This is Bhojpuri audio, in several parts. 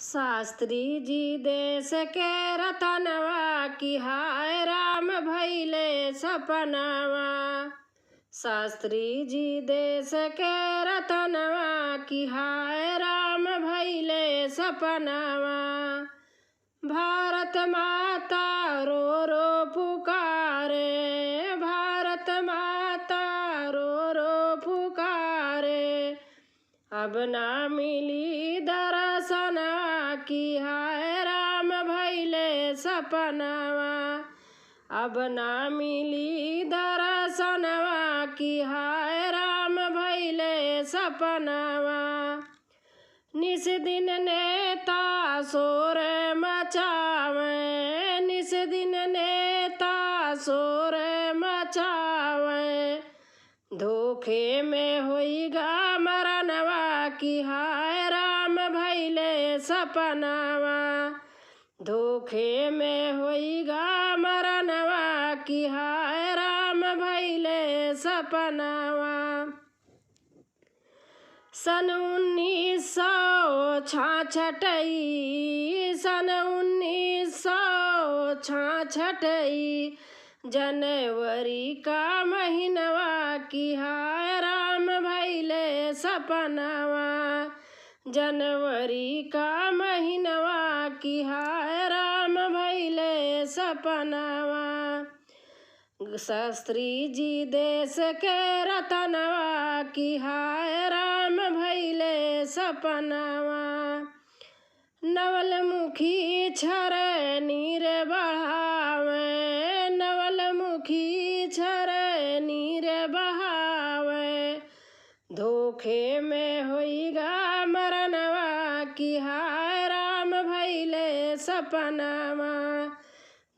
शास्त्री जी देश के रतनवा की हाय राम भइले सपनवा। शास्त्री जी देश के रतनवा की हाय राम भइले सपनवा। भारत माता रो रो पुकारे, भारत माता रो रो पुकारे। अब ना मिली दर्शनवा की हाय राम भइले सपनवा। अब ना मिली दर्शनवा की हाय राम भइले सपनवा। निस दिन नेता शोर मचावे, निस दिन नेता शोर मचावे। धोखे में होइगा मरनवा की हाय राम भइले सपनवा। धोखे में होइगा मरनवा की हाय राम भइले सपनवा। सन 1966 सन 1966 जनवरी का महीनवा की हाय राम भइले सपनवा। जनवरी का महीनवा की हाय राम भइले सपनवा। शास्त्री जी देश के रतनवा की हाय राम भइले सपनवा। नवलमुखी छर नीर बढ़ावे, नवलमुखी छर नीर बहावे। धोखे में होइगा मरनवा की हाय राम भइले सपनवा।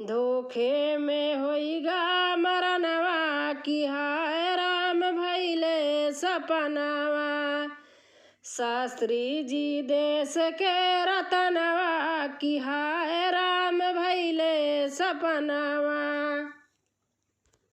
धोखे में होइगा मरनवा की हाय राम भइले सपनवा। शास्त्री जी देश के रतनवा की हाय राम भइले सपनवा।